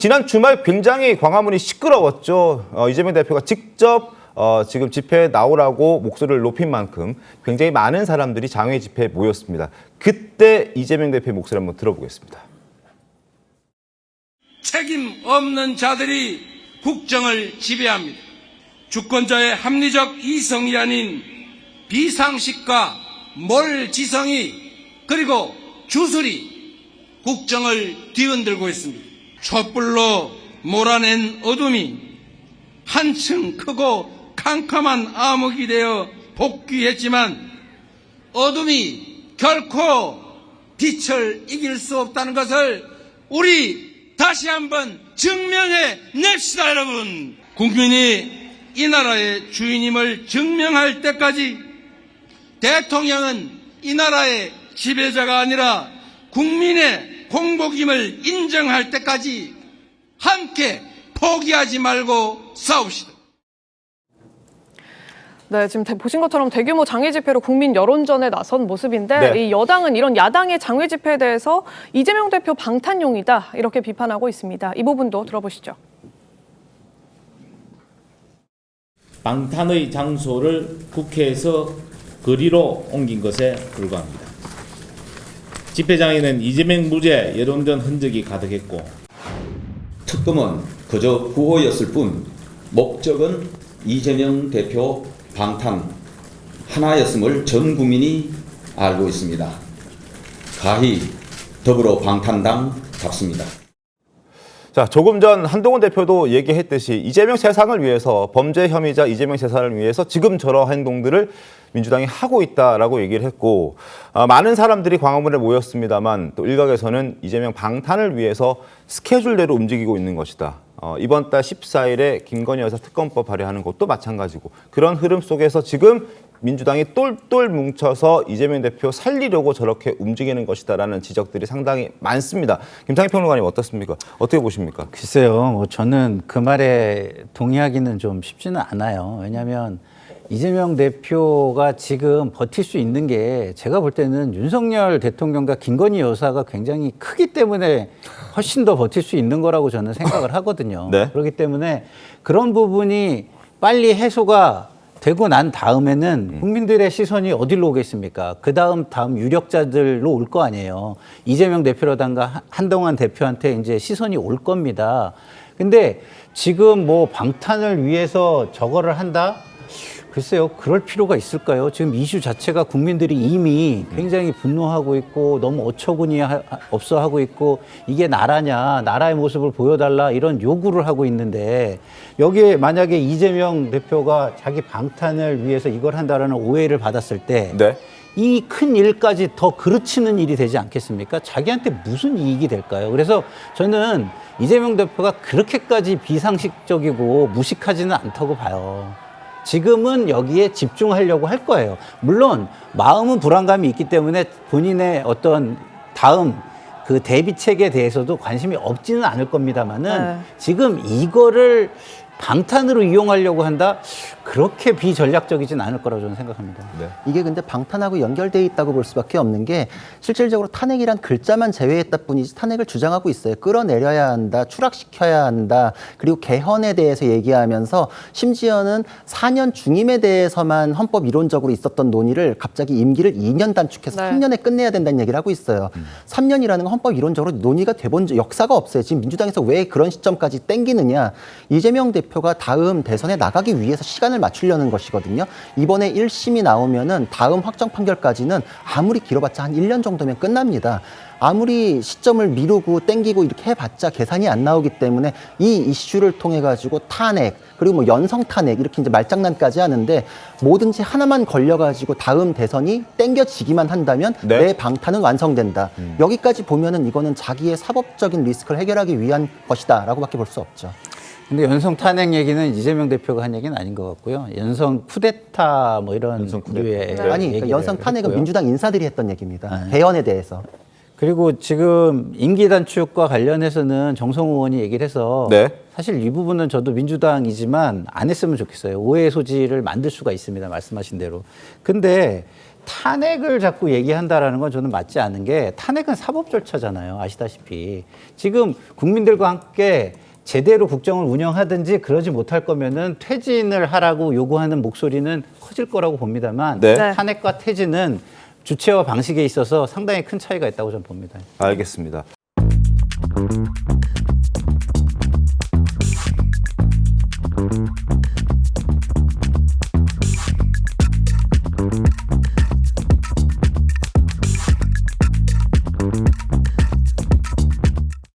지난 주말 굉장히 광화문이 시끄러웠죠. 이재명 대표가 직접 지금 집회에 나오라고 목소리를 높인 만큼 굉장히 많은 사람들이 장외 집회에 모였습니다. 그때 이재명 대표의 목소리 한번 들어보겠습니다. 책임 없는 자들이 국정을 지배합니다. 주권자의 합리적 이성이 아닌 비상식과 몰지성이 그리고 주술이 국정을 뒤흔들고 있습니다. 촛불로 몰아낸 어둠이 한층 크고 캄캄한 암흑이 되어 복귀했지만 어둠이 결코 빛을 이길 수 없다는 것을 우리 다시 한번 증명해 냅시다, 여러분. 국민이 이 나라의 주인임을 증명할 때까지 대통령은 이 나라의 지배자가 아니라 국민의 공복임을 인정할 때까지 함께 포기하지 말고 싸웁시다. 네, 지금 보신 것처럼 대규모 장외 집회로 국민 여론전에 나선 모습인데 네. 이 여당은 이런 야당의 장외 집회에 대해서 이재명 대표 방탄용이다 이렇게 비판하고 있습니다. 이 부분도 들어보시죠. 방탄의 장소를 국회에서 거리로 옮긴 것에 불과합니다. 집회장에는 이재명 무죄 여론전 흔적이 가득했고 특검은 그저 구호였을 뿐 목적은 이재명 대표 방탄 하나였음을 전 국민이 알고 있습니다. 가히 더불어 방탄당답습니다. 자, 조금 전 한동훈 대표도 얘기했듯이 이재명 세상을 위해서 범죄 혐의자 이재명 세상을 위해서 지금 저러한 행동들을 민주당이 하고 있다라고 얘기를 했고 많은 사람들이 광화문에 모였습니다만 또 일각에서는 이재명 방탄을 위해서 스케줄대로 움직이고 있는 것이다. 이번 달 14일에 김건희 여사 특검법 발의하는 것도 마찬가지고 그런 흐름 속에서 지금 민주당이 똘똘 뭉쳐서 이재명 대표 살리려고 저렇게 움직이는 것이다라는 지적들이 상당히 많습니다. 김상희 평론가님 어떻습니까? 어떻게 보십니까? 글쎄요, 저는 그 말에 동의하기는 좀 쉽지는 않아요. 왜냐하면 이재명 대표가 지금 버틸 수 있는 게 제가 볼 때는 윤석열 대통령과 김건희 여사가 굉장히 크기 때문에 훨씬 더 버틸 수 있는 거라고 저는 생각을 하거든요. 네. 그렇기 때문에 그런 부분이 빨리 해소가 되고 난 다음에는 국민들의 시선이 어디로 오겠습니까? 다음 유력자들로 올 거 아니에요. 이재명 대표라든가 한동훈 대표한테 이제 시선이 올 겁니다. 근데 지금 뭐 방탄을 위해서 저거를 한다? 글쎄요, 그럴 필요가 있을까요? 지금 이슈 자체가 국민들이 이미 굉장히 분노하고 있고 너무 어처구니 없어 하고 있고 이게 나라냐, 나라의 모습을 보여달라 이런 요구를 하고 있는데 여기에 만약에 이재명 대표가 자기 방탄을 위해서 이걸 한다라는 오해를 받았을 때 네. 이 큰 일까지 더 그르치는 일이 되지 않겠습니까? 자기한테 무슨 이익이 될까요? 그래서 저는 이재명 대표가 그렇게까지 비상식적이고 무식하지는 않다고 봐요. 지금은 여기에 집중하려고 할 거예요. 물론 마음은 불안감이 있기 때문에 본인의 어떤 다음 그 대비책에 대해서도 관심이 없지는 않을 겁니다만은 네. 지금 이거를 방탄으로 이용하려고 한다? 그렇게 비전략적이진 않을 거라고 저는 생각합니다. 네. 이게 근데 방탄하고 연결돼 있다고 볼 수밖에 없는 게 실질적으로 탄핵이란 글자만 제외했다 뿐이지 탄핵을 주장하고 있어요. 끌어내려야 한다, 추락시켜야 한다, 그리고 개헌에 대해서 얘기하면서 심지어는 4년 중임에 대해서만 헌법 이론적으로 있었던 논의를 갑자기 임기를 2년 단축해서 네. 3년에 끝내야 된다는 얘기를 하고 있어요. 3년이라는 건 헌법 이론적으로 논의가 돼본 역사가 없어요. 지금 민주당에서 왜 그런 시점까지 땡기느냐. 이재명 대표가 다음 대선에 나가기 위해서 시간을 맞추려는 것이거든요. 이번에 1심이 나오면은 다음 확정 판결까지는 아무리 길어봤자 한 1년 정도면 끝납니다. 아무리 시점을 미루고 땡기고 이렇게 해봤자 계산이 안 나오기 때문에 이 이슈를 통해 가지고 탄핵 그리고 뭐 연성 탄핵 이렇게 이제 말장난까지 하는데 뭐든지 하나만 걸려가지고 다음 대선이 땡겨지기만 한다면 네. 내 방탄은 완성된다. 여기까지 보면은 이거는 자기의 사법적인 리스크를 해결하기 위한 것이다라고밖에 볼 수 없죠. 근데 연성 탄핵 얘기는 이재명 대표가 한 얘기는 아닌 것 같고요. 연성 쿠데타 뭐 이런 류의 네. 아니, 그러니까 연성 탄핵은 했고요. 민주당 인사들이 했던 얘기입니다. 네. 개헌에 대해서. 그리고 지금 임기 단축과 관련해서는 정성호 의원이 얘기를 해서 네. 사실 이 부분은 저도 민주당이지만 안 했으면 좋겠어요. 오해 소지를 만들 수가 있습니다. 말씀하신 대로. 근데 탄핵을 자꾸 얘기한다라는 건 저는 맞지 않은 게 탄핵은 사법 절차잖아요. 아시다시피. 지금 국민들과 함께 제대로 국정을 운영하든지 그러지 못할 거면은 퇴진을 하라고 요구하는 목소리는 커질 거라고 봅니다만 네. 네. 탄핵과 퇴진은 주체와 방식에 있어서 상당히 큰 차이가 있다고 저는 봅니다. 알겠습니다.